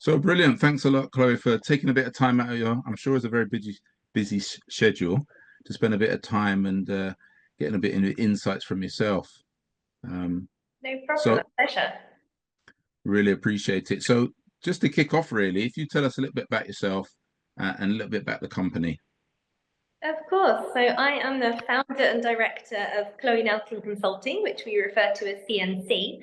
So brilliant. Thanks a lot, Chloe, for taking a bit of time out of your, I'm sure it's a very busy schedule to spend a bit of time and getting a bit of insights from yourself. Um, No problem, so a pleasure. really appreciate it. So just to kick off, really, if you tell us a little bit about yourself and a little bit about the company. Of course. So I am the founder and director of Chloé Nelkin Consulting, which we refer to as CNC,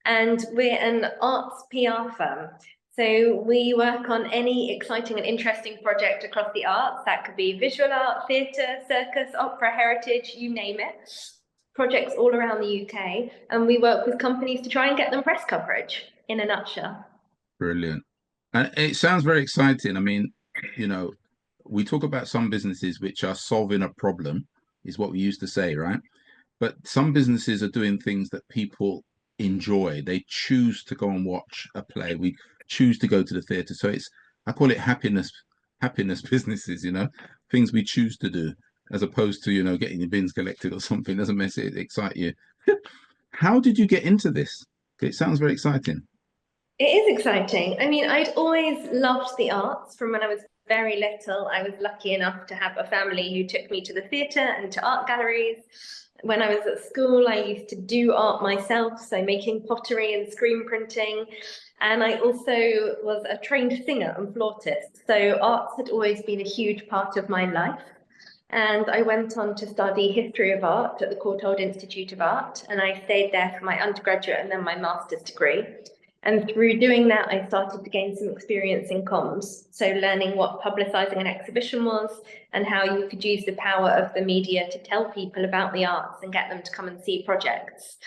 and we're an arts PR firm. So we work on any exciting and interesting project across the arts. That could be visual art, theatre, circus, opera, heritage, you name it. Projects all around the UK, and we work with companies to try and get them press coverage in a nutshell. Brilliant. And it sounds very exciting. I mean, you know, we talk about some businesses which are solving a problem, is what we used to say, right? But some businesses are doing things that people enjoy. They choose to go and watch a play. We choose to go to the theatre. So it's, I call it happiness businesses, things we choose to do, as opposed to, getting your bins collected or something. Doesn't mess it excite you. How did you get into this? It sounds very exciting. It is exciting. I mean, I'd always loved the arts from when I was very little. I was lucky enough to have a family who took me to the theatre and to art galleries. When I was at school, I used to do art myself, so making pottery and screen printing. And I also was a trained singer and flautist. So arts had always been a huge part of my life. And I went on to study history of art at the Courtauld Institute of Art, and I stayed there for my undergraduate and then my master's degree. And through doing that, I started to gain some experience in comms. So learning what publicising an exhibition was and how you could use the power of the media to tell people about the arts and get them to come and see projects.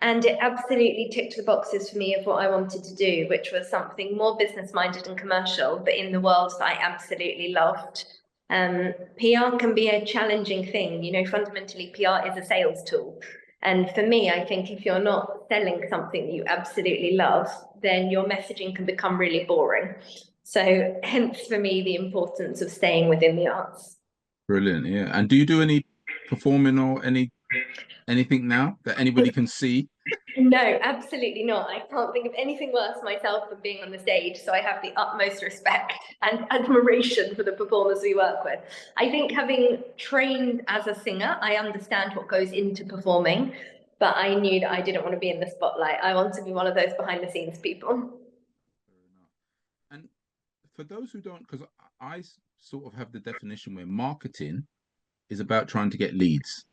And it absolutely ticked the boxes for me of what I wanted to do, which was something more business-minded and commercial, but in the world that I absolutely loved. PR can be a challenging thing. Fundamentally, PR is a sales tool. And for me, I think if you're not selling something that you absolutely love, then your messaging can become really boring. So hence for me, the importance of staying within the arts. Brilliant. Yeah. And do you do any performing or anything now that anybody can see? No, absolutely not. I can't think of anything worse myself than being on the stage. So I have the utmost respect and admiration for the performers we work with. I think having trained as a singer, I understand what goes into performing, but I knew that I didn't want to be in the spotlight. I want to be one of those behind the scenes people. And for those who don't, because I sort of have the definition where marketing is about trying to get leads.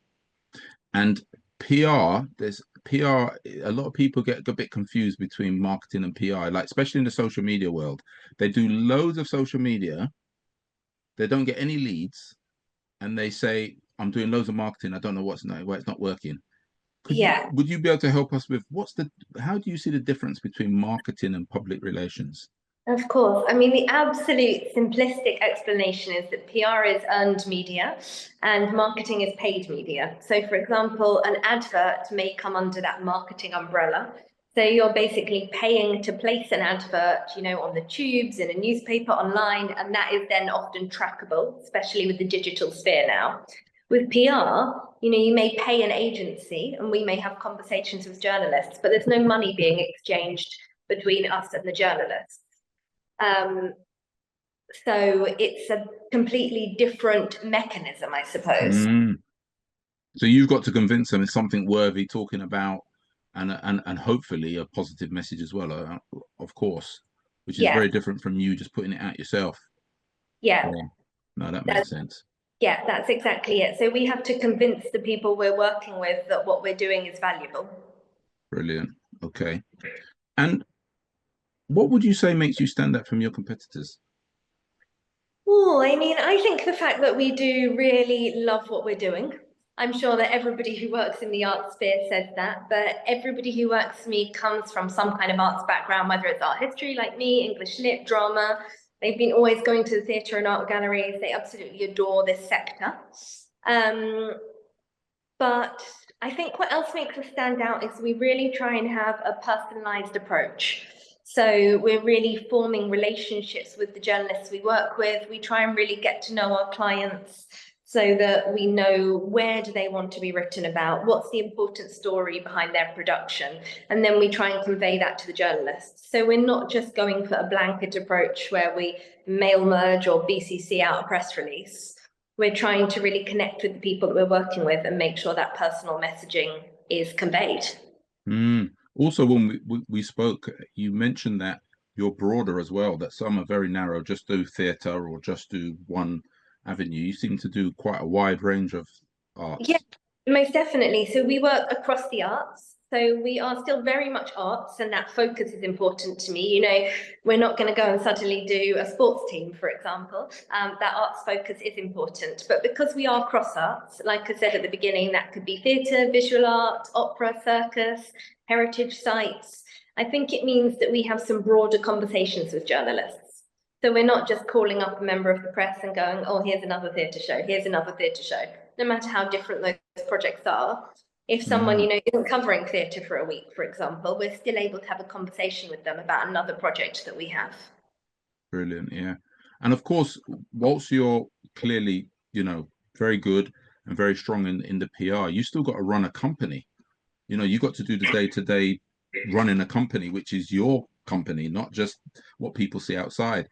And there's PR, a lot of people get a bit confused between marketing and PR, like especially in the social media world. They do loads of social media, they don't get any leads, and they say, I'm doing loads of marketing, I don't know why it's not working. Yeah. Would you be able to help us with how do you see the difference between marketing and public relations? Of course. I mean, the absolute simplistic explanation is that PR is earned media and marketing is paid media. So, for example, an advert may come under that marketing umbrella. So you're basically paying to place an advert, on the tubes, in a newspaper, online, and that is then often trackable, especially with the digital sphere now. With PR, you may pay an agency and we may have conversations with journalists, but there's no money being exchanged between us and the journalists. So it's a completely different mechanism, I suppose. So you've got to convince them it's something worthy talking about, and hopefully a positive message as well, of course, which is Yeah, very different from you just putting it out yourself. yeah, Yeah, no, that makes sense. yeah, that's exactly it. So we have to convince the people we're working with that what we're doing is valuable. Brilliant. Okay. And what would you say makes you stand out from your competitors? Oh, I mean, I think the fact that we do really love what we're doing. I'm sure that everybody who works in the arts sphere says that, but everybody who works for me comes from some kind of arts background, whether it's art history like me, English lit, drama. They've been always going to the theatre and art galleries. They absolutely adore this sector. But I think what else makes us stand out is we really try and have a personalized approach. So we're really forming relationships with the journalists we work with. We try and really get to know our clients. so that we know where do they want to be written about, what's the important story behind their production, and then we try and convey that to the journalists. So we're not just going for a blanket approach where we mail merge or BCC out a press release. We're trying to really connect with the people that we're working with and make sure that personal messaging is conveyed. Also, when we spoke, you mentioned that you're broader as well, that some are very narrow, just do theatre or just do one avenue. You seem to do quite a wide range of arts. Yeah, most definitely. So we work across the arts. So we are still very much arts, and that focus is important to me. You know, we're not going to go and suddenly do a sports team, for example. That arts focus is important. But because we are cross arts, like I said at the beginning, that could be theatre, visual art, opera, circus, heritage sites. I think it means that we have some broader conversations with journalists. So we're not just calling up a member of the press and going, oh, here's another theatre show, here's another theatre show. No matter how different those projects are, if someone, you know, isn't covering theatre for a week, for example, we're still able to have a conversation with them about another project that we have. Brilliant, yeah. And of course, whilst you're clearly, you know, very good and very strong in the PR, you still got to run a company. You know, you got to do the day-to-day running a company, which is your company, not just what people see outside.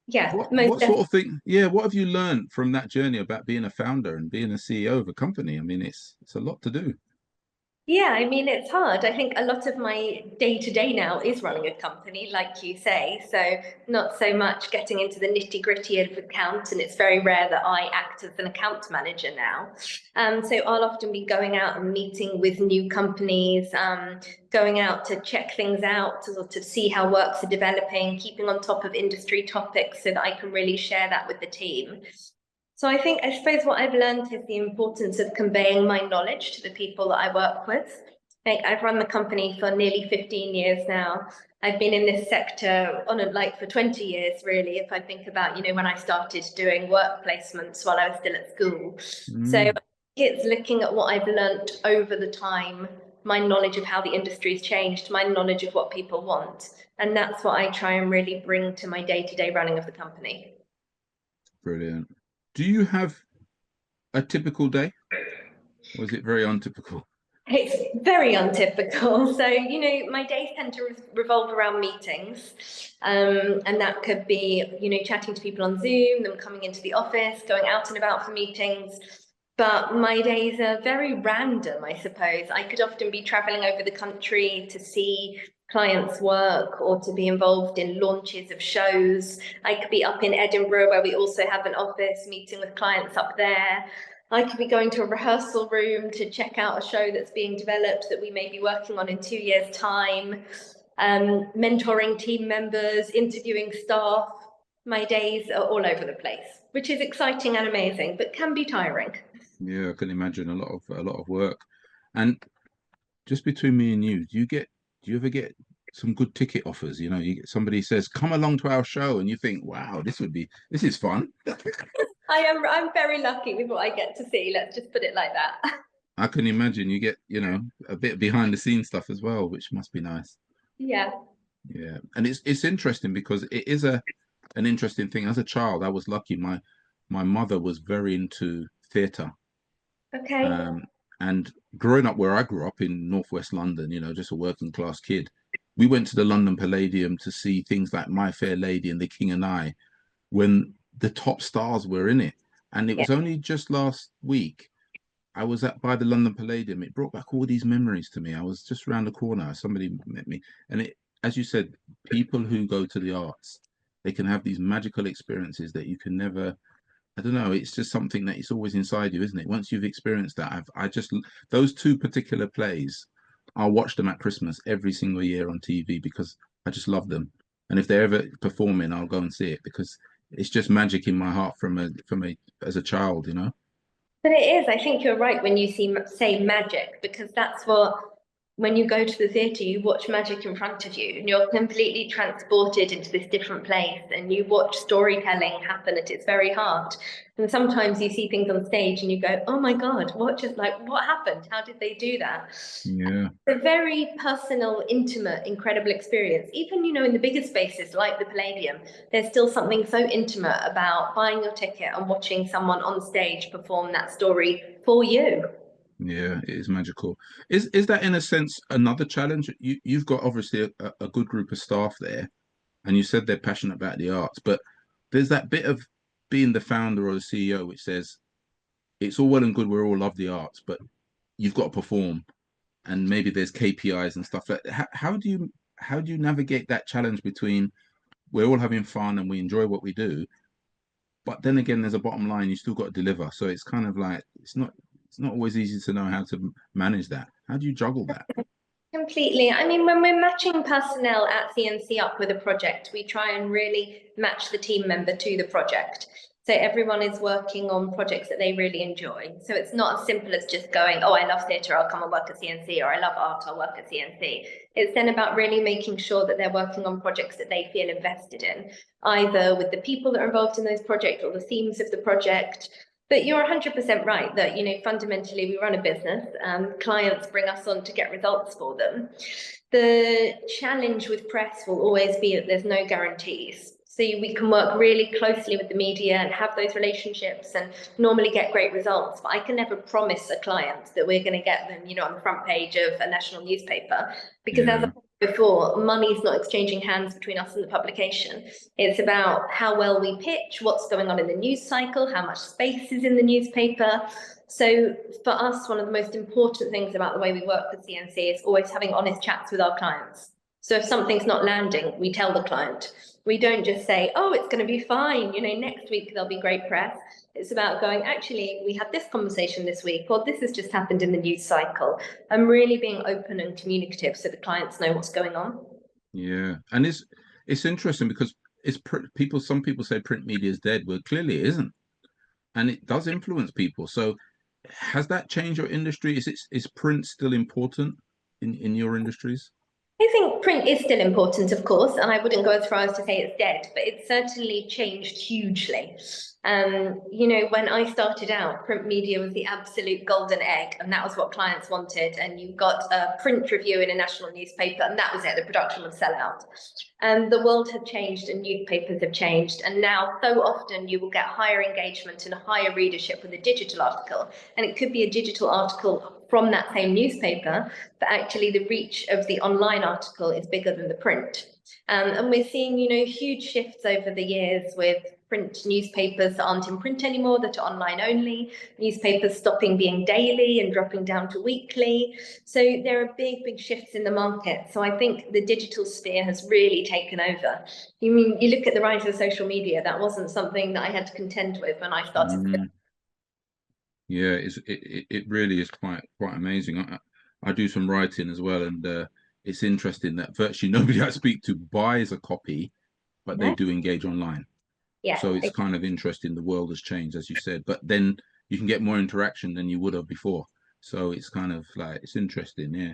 Yeah, What sort of thing? Yeah, what have you learned from that journey about being a founder and being a CEO of a company? I mean, it's a lot to do. Yeah, I mean, it's hard. I think a lot of my day to day now is running a company, like you say. So, not so much getting into the nitty gritty of account. And it's very rare that I act as an account manager now. So, I'll often be going out and meeting with new companies, going out to check things out, to see how works are developing, keeping on top of industry topics so that I can really share that with the team. So I suppose what I've learned is the importance of conveying my knowledge to the people that I work with. Like I've run the company for nearly 15 years now. I've been in this sector on and like for 20 years, really, if I think about, you know, when I started doing work placements while I was still at school. So it's looking at what I've learned over the time, my knowledge of how the industry's changed, my knowledge of what people want. And that's what I try and really bring to my day-to-day running of the company. Brilliant. Do you have a typical day, or is it very untypical? It's very untypical. So, you know, my days tend to revolve around meetings. And that could be, you know, chatting to people on Zoom, them coming into the office, going out and about for meetings. But my days are very random, I suppose. I could often be traveling over the country to see clients' work or to be involved in launches of shows. I could be up in Edinburgh, where we also have an office, meeting with clients up there. I could be going to a rehearsal room to check out a show that's being developed that we may be working on in 2 years' time, mentoring team members, interviewing staff. My days are all over the place, which is exciting and amazing, but can be tiring. Yeah, I can imagine a lot of work. And just between me and you, do you ever get some good ticket offers? You know, you get somebody says, "Come along to our show," and you think, "Wow, this is fun." I'm very lucky with what I get to see. Let's just put it like that. I can imagine you get, you know, a bit behind the scenes stuff as well, which must be nice. Yeah. Yeah, and it's interesting because it is an interesting thing. As a child, I was lucky. My mother was very into theatre. Okay. Um, and growing up where I grew up in northwest London, you know, just a working class kid, we went to the London Palladium to see things like My Fair Lady and The King and I when the top stars were in it. And it Yeah. was only just last week I was at by the London Palladium. It brought back all these memories to me. I was just around the corner. Somebody met me, and it, as you said, people who go to the arts, they can have these magical experiences that you can never. I don't know. It's just something that it's always inside you, isn't it? Once you've experienced that, I just those two particular plays, I'll watch them at Christmas every single year on TV because I just love them. And if they're ever performing, I'll go and see it because it's just magic in my heart from a as a child, you know. But it is, I think you're right when you say magic, because that's what when you go to the theatre, you watch magic in front of you and you're completely transported into this different place and you watch storytelling happen at its very heart. And sometimes you see things on stage and you go, oh my God, what happened? How did they do that? Yeah. A very personal, intimate, incredible experience. Even, in the bigger spaces like the Palladium, there's still something so intimate about buying your ticket and watching someone on stage perform that story for you. Yeah, it is magical. Is that in a sense another challenge? You've got obviously a good group of staff there, and you said they're passionate about the arts, but there's that bit of being the founder or the CEO which says it's all well and good, we all love the arts, but you've got to perform, and maybe there's KPIs and stuff like that. How do you navigate that challenge between we're all having fun and we enjoy what we do, but then again there's a bottom line, you still got to deliver. So it's kind of like it's not always easy to know how to manage that. How do you juggle that? Completely. I mean, when we're matching personnel at CNC up with a project, we try and really match the team member to the project. So everyone is working on projects that they really enjoy. So it's not as simple as just going, oh, I love theatre, I'll come and work at CNC, or I love art, I'll work at CNC. It's then about really making sure that they're working on projects that they feel invested in, either with the people that are involved in those projects or the themes of the project. But you're 100% right that, fundamentally we run a business and clients bring us on to get results for them. The challenge with press will always be that there's no guarantees. So we can work really closely with the media and have those relationships and normally get great results. But I can never promise a client that we're going to get them, on the front page of a national newspaper, because as I Yeah. said before, money's not exchanging hands between us and the publication. It's about how well we pitch, what's going on in the news cycle, how much space is in the newspaper. So for us, one of the most important things about the way we work with CNC is always having honest chats with our clients. So if something's not landing, we tell the client. We don't just say, oh, it's going to be fine, next week there'll be great press. It's about going, actually, we had this conversation this week, or this has just happened in the news cycle, and really being open and communicative so the clients know what's going on. Yeah, and it's interesting because people. Some people say print media is dead. Well, clearly it isn't, and it does influence people. So, has that changed your industry? Is print still important in your industries? I think print is still important, of course, and I wouldn't go as far as to say it's dead, but it's certainly changed hugely. When I started out, print media was the absolute golden egg, and that was what clients wanted. And you got a print review in a national newspaper, and that was it. The production would sell out. And the world had changed, and newspapers have changed. And now, so often, you will get higher engagement and higher readership with a digital article, and it could be a digital article from that same newspaper, but actually the reach of the online article is bigger than the print. And we're seeing, huge shifts over the years with print newspapers that aren't in print anymore, that are online only, newspapers stopping being daily and dropping down to weekly. So there are big, big shifts in the market. So I think the digital sphere has really taken over. You look at the rise of social media, that wasn't something that I had to contend with when I started. Mm, yeah, it really is quite amazing. I do some writing as well, and it's interesting that virtually nobody I speak to buys a copy, but they No? do engage online. Yeah. So it's kind of interesting. The world has changed, as you said, but then you can get more interaction than you would have before. So it's kind of like it's interesting, yeah.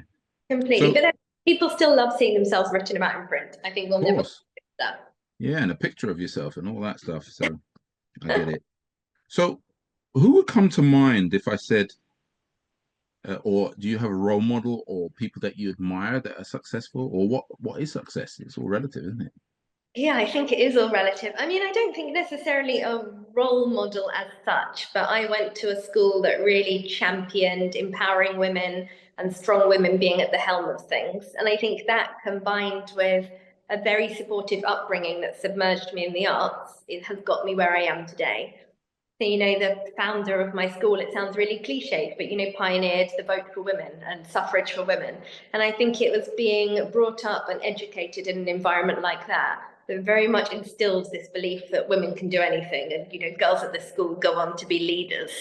Completely. So, But then people still love seeing themselves written about in print. I think we'll of never course, forget that. yeah, and a picture of yourself and all that stuff. So I get it. So, who would come to mind if I said, or do you have a role model or people that you admire that are successful, or what is success? It's all relative, isn't it? Yeah, I think it is all relative. I mean, I don't think necessarily a role model as such, but I went to a school that really championed empowering women and strong women being at the helm of things. And I think that combined with a very supportive upbringing that submerged me in the arts, it has got me where I am today. So, the founder of my school, it sounds really cliched, but, pioneered the vote for women and suffrage for women. And I think it was being brought up and educated in an environment like that that very much instills this belief that women can do anything. And, girls at the school go on to be leaders.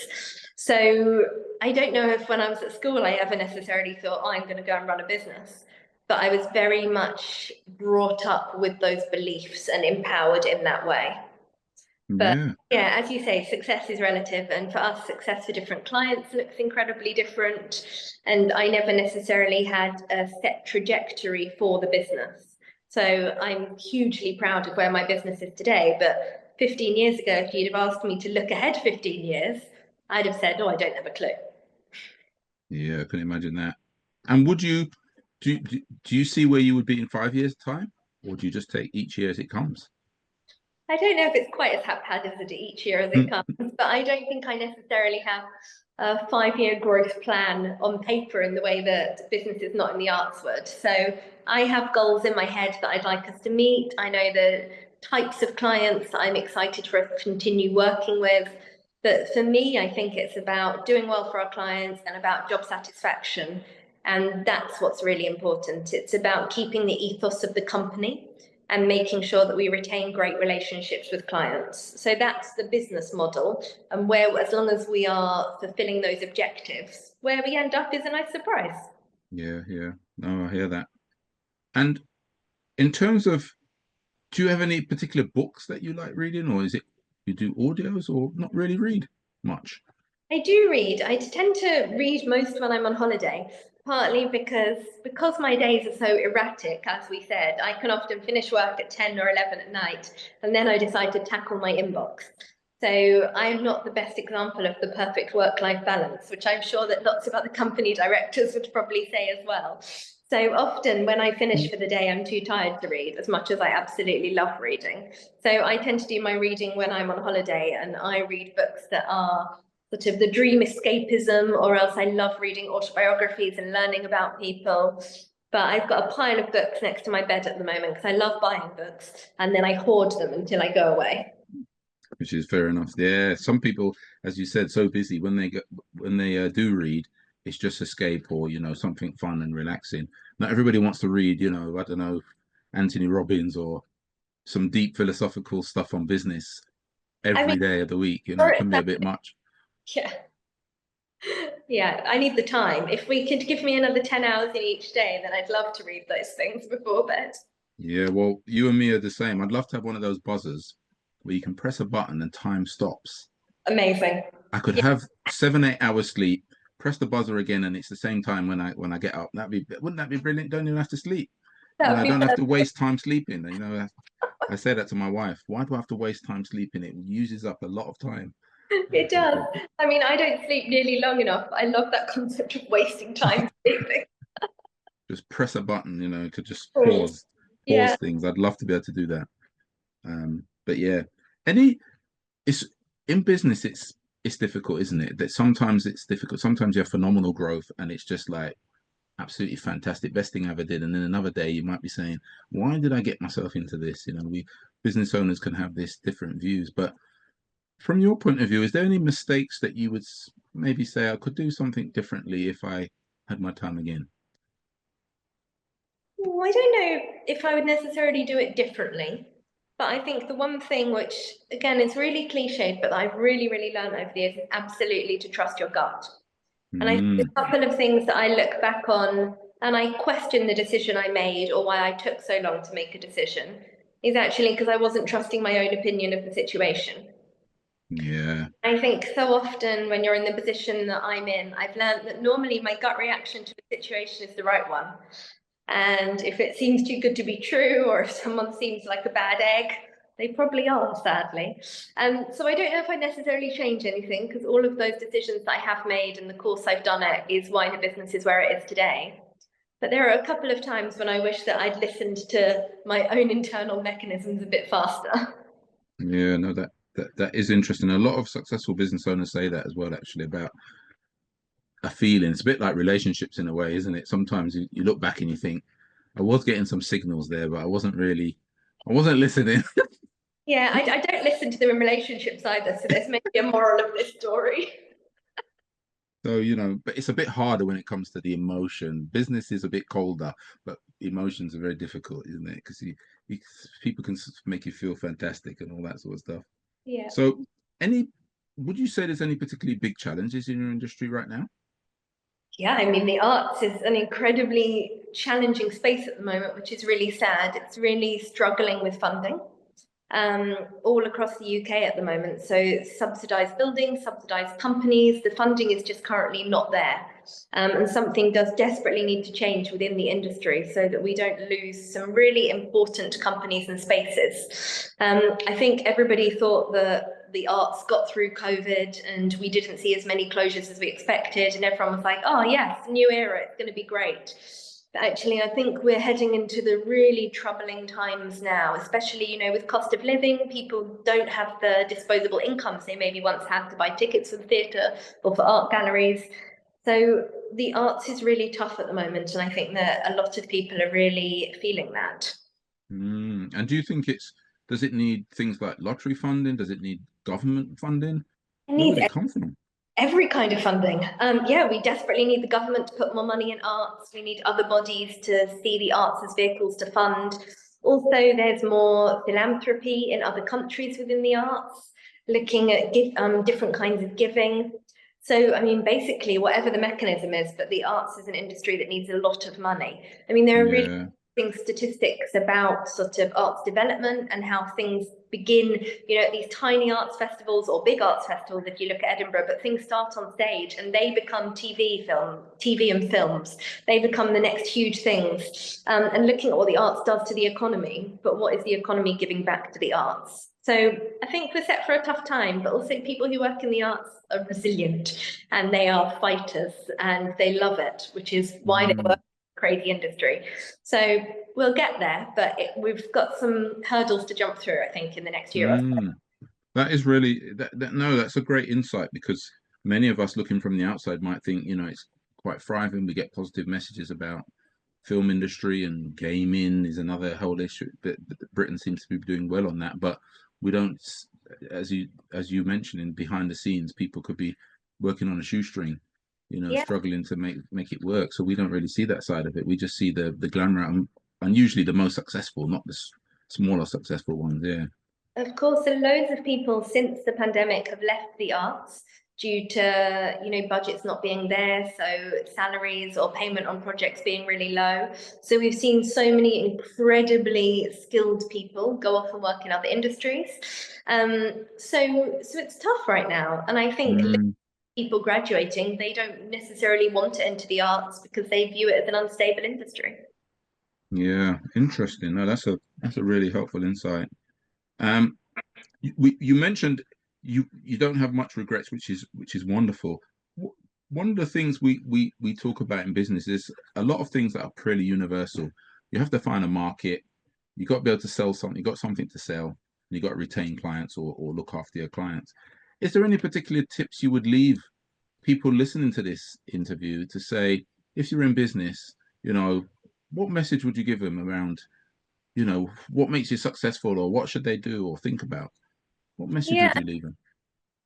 So I don't know if when I was at school, I ever necessarily thought, oh, I'm going to go and run a business. But I was very much brought up with those beliefs and empowered in that way. But Yeah. yeah, as you say, success is relative. And for us, success for different clients looks incredibly different. And I never necessarily had a set trajectory for the business. So I'm hugely proud of where my business is today. But 15 years ago, if you'd have asked me to look ahead 15 years, I'd have said, oh, I don't have a clue. Yeah, I can imagine that. And would you do you see where you would be in 5 years' time, or do you just take each year as it comes? I don't know if it's quite as haphazard each year as it Mm. comes, but I don't think I necessarily have a 5-year growth plan on paper in the way that businesses not in the arts would. So I have goals in my head that I'd like us to meet. I know the types of clients that I'm excited for us to continue working with. But for me, I think it's about doing well for our clients and about job satisfaction. And that's what's really important. It's about keeping the ethos of the company and making sure that we retain great relationships with clients. So that's the business model. And where, as long as we are fulfilling those objectives, where we end up is a nice surprise. Yeah, yeah. No, I hear that. And in terms of, do you have any particular books that you like reading, or is it you do audios, or not really read much? I do read. I tend to read most when I'm on holiday, partly because my days are so erratic, as we said. I can often finish work at 10 or 11 at night, and then I decide to tackle my inbox. So I'm not the best example of the perfect work-life balance, which I'm sure that lots of other company directors would probably say as well. So often when I finish for the day, I'm too tired to read, as much as I absolutely love reading. So I tend to do my reading when I'm on holiday, and I read books that are sort of the dream escapism, or else I love reading autobiographies and learning about people. But I've got a pile of books next to my bed at the moment because I love buying books and then I hoard them until I go away. Which is fair enough. Yeah, some people, as you said, so busy when they do read, it's just escape or something fun and relaxing. Not everybody wants to read, I don't know, Anthony Robbins or some deep philosophical stuff on business I mean, every day of the week. for It it, can be a bit much. yeah, yeah, I need the time. If we could give me another 10 hours in each day, then I'd love to read those things before bed. Yeah, well, you and me are the same. I'd love to have one of those buzzers where you can press a button and time stops. Amazing. I could Yeah, have 7, 8 hours sleep, press the buzzer again, and it's the same time when I get up. Wouldn't that be brilliant? Don't even have to sleep. that would I be don't have to perfect. waste time sleeping. I say that to my wife. Why do I have to waste time sleeping? It uses up a lot of time. It I does. said, I mean, I don't sleep nearly long enough. I love that concept of wasting time sleeping. just press a button, to just Brilliant. pause Yeah. things. I'd love to be able to do that. But yeah, any it's in business. It's difficult, isn't it? That sometimes it's difficult. Sometimes you have phenomenal growth, and it's just like absolutely fantastic, best thing I ever did. And then another day you might be saying, why did I get myself into this? We business owners can have this different views, but from your point of view, is there any mistakes that you would maybe say I could do something differently if I had my time again? Well, I don't know if I would necessarily do it differently, but I think the one thing which, again, is really cliched, but I've really, really learned over the years is absolutely to trust your gut. And I think Mm, a couple of things that I look back on and I question the decision I made or why I took so long to make a decision is actually because I wasn't trusting my own opinion of the situation. yeah, I think so often when you're in the position that I'm in, I've learned that normally my gut reaction to a situation is the right one. And if it seems too good to be true, or if someone seems like a bad egg, they probably are, sadly. So I don't know if I necessarily change anything because all of those decisions that I have made and the course I've done it is why the business is where it is today. But there are a couple of times when I wish that I'd listened to my own internal mechanisms a bit faster. yeah, no, that is interesting. A lot of successful business owners say that as well, actually, about a feeling. It's a bit like relationships in a way, isn't it? Sometimes you look back and you think, I was getting some signals there, but I wasn't listening. Yeah, I don't listen to them in relationships either, so there's maybe a moral of this story. So, but it's a bit harder when it comes to the emotion. Business is a bit colder, but emotions are very difficult, isn't it? Because you, people can make you feel fantastic and all that sort of stuff. Yeah. So, any, would you say there's any particularly big challenges in your industry right now? Yeah, I mean, the arts is an incredibly challenging space at the moment, which is really sad. It's really struggling with funding. all across the UK at the moment. So subsidised buildings, subsidised companies, the funding is just currently not there. And something does desperately need to change within the industry so that we don't lose some really important companies and spaces. I think everybody thought that the arts got through COVID and we didn't see as many closures as we expected, and everyone was like, oh yes, new era, it's going to be great. But actually, I think we're heading into the really troubling times now, especially, with cost of living. People don't have the disposable incomes they maybe once had to buy tickets for the theatre or for art galleries. So the arts is really tough at the moment, and I think that a lot of people are really feeling that. And do you think does it need things like lottery funding? Does it need government funding? It Where would needs it come from? every kind of funding. Yeah, we desperately need the government to put more money in arts. We need other bodies to see the arts as vehicles to fund. Also, there's more philanthropy in other countries within the arts, looking at different kinds of giving. So, I mean, basically, whatever the mechanism is, but the arts is an industry that needs a lot of money. I mean, there are really Yeah. statistics about sort of arts development and how things begin, at these tiny arts festivals or big arts festivals, if you look at Edinburgh, but things start on stage and they become TV and films. They become the next huge things. And looking at what the arts does to the economy, but what is the economy giving back to the arts? So I think we're set for a tough time, but also people who work in the arts are resilient and they are fighters and they love it, which is why they work crazy industry. So we'll get there, but we've got some hurdles to jump through, I think, in the next year or so. That is really no, that's a great insight, because many of us looking from the outside might think, it's quite thriving. We get positive messages about film industry, and gaming is another whole issue. But Britain seems to be doing well on that. But we don't, as you mentioned, in behind the scenes, people could be working on a shoestring, Yeah. struggling to make it work. So we don't really see that side of it. We just see the glamour, and usually the most successful, not the smaller successful ones. Yeah. Of course, so loads of people since the pandemic have left the arts due to, budgets not being there, so salaries or payment on projects being really low. So we've seen so many incredibly skilled people go off and work in other industries. So it's tough right now. And I think people graduating, they don't necessarily want to enter the arts because they view it as an unstable industry. Yeah, interesting. No, that's a really helpful insight. You mentioned you don't have much regrets, which is wonderful. One of the things we talk about in business is a lot of things that are pretty universal. You have to find a market. You got to be able to sell something. You got something to sell. You got to retain clients, or look after your clients. Is there any particular tips you would leave people listening to this interview to say, if you're in business, what message would you give them around, what makes you successful, or what should they do or think about? What message Yeah, would you leave them?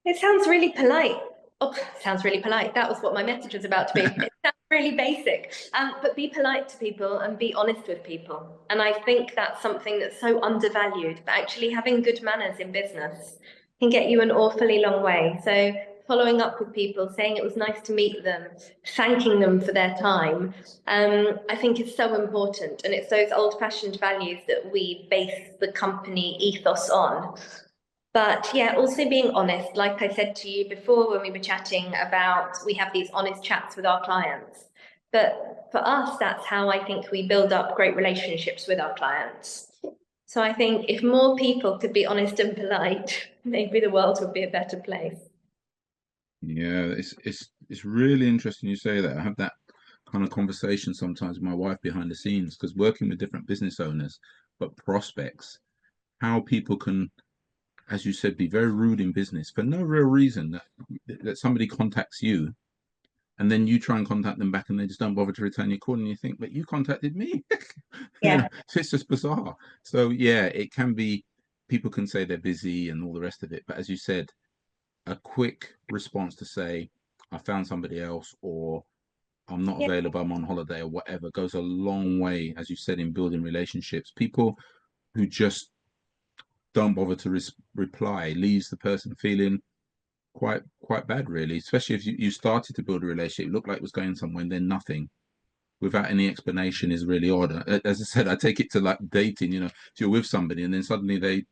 it sounds really polite. Oh, it sounds really polite. That was what my message was about to be. It sounds really basic. But be polite to people and be honest with people. And I think that's something that's so undervalued. But actually having good manners in business can get you an awfully long way. So following up with people, saying it was nice to meet them, thanking them for their time, I think is so important. And it's those old-fashioned values that we base the company ethos on. But yeah, also being honest, like I said to you before when we were chatting about, we have these honest chats with our clients. But for us, that's how I think we build up great relationships with our clients. So I think if more people could be honest and polite, maybe the world would be a better place. Yeah, it's really interesting you say that. I have that kind of conversation sometimes with my wife behind the scenes, because working with different business owners, but prospects, how people can, as you said, be very rude in business for no real reason. That somebody contacts you, and then you try and contact them back, and they just don't bother to return your call, and you think, but you contacted me. Yeah. So it's just bizarre. So yeah, it can be, people can say they're busy and all the rest of it, but as you said, a quick response to say, I found somebody else, or I'm not Yeah. available, I'm on holiday, or whatever, goes a long way, as you said, in building relationships. People who just don't bother to reply leaves the person feeling quite bad, really, especially if you started to build a relationship, it looked like it was going somewhere, and then nothing without any explanation is really odd. As I said, I take it to like dating, if you're with somebody and then suddenly they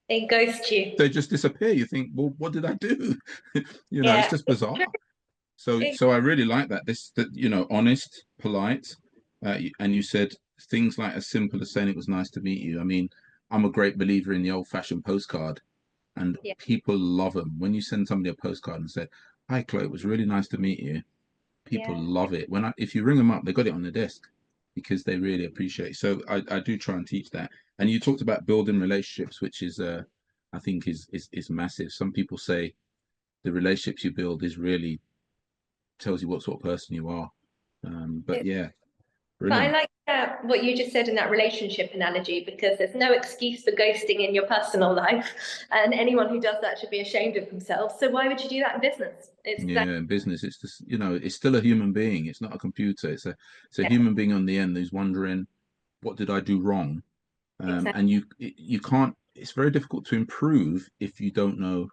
They ghost you. They just disappear. You think, well, what did I do? It's Yeah. just It's bizarre. true. So I really like that. That honest, polite, and you said things like as simple as saying it was nice to meet you. I mean, I'm a great believer in the old-fashioned postcard, and Yeah. people love them. When you send somebody a postcard and say, "Hi, Chloe, it was really nice to meet you," people Yeah. love it. If you ring them up, they got it on the desk because they really appreciate it. So I do try and teach that. And you talked about building relationships, which is I think is massive. Some people say the relationships you build is really tells you what sort of person you are. But yeah, But I brilliant. like what you just said in that relationship analogy, because there's no excuse for ghosting in your personal life, and anyone who does that should be ashamed of themselves. So why would you do that in business? It's exactly. Yeah, in business, it's just it's still a human being. It's not a computer. It's a Yeah, human being on the end who's wondering, what did I do wrong? exactly. And you can't. It's very difficult to improve if you don't know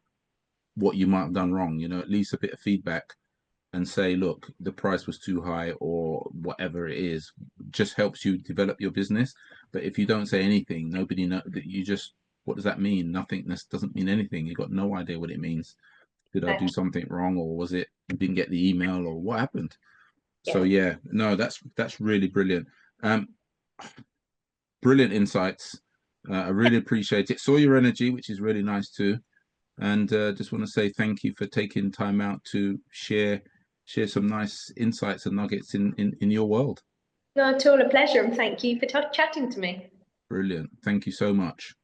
what you might have done wrong. At least a bit of feedback and say, look, the price was too high or whatever it is, just helps you develop your business. But if you don't say anything, nobody know that you just, what does that mean? Nothingness doesn't mean anything. You've got no idea what it means. Did I do something wrong, or was it you didn't get the email, or what happened? So Yeah. yeah, no, that's really brilliant. Um, Brilliant insights. I really appreciate it. Saw your energy, which is really nice too. And just want to say thank you for taking time out to share some nice insights and nuggets in your world. Not at all, a pleasure, and thank you for chatting to me. Brilliant. Thank you so much.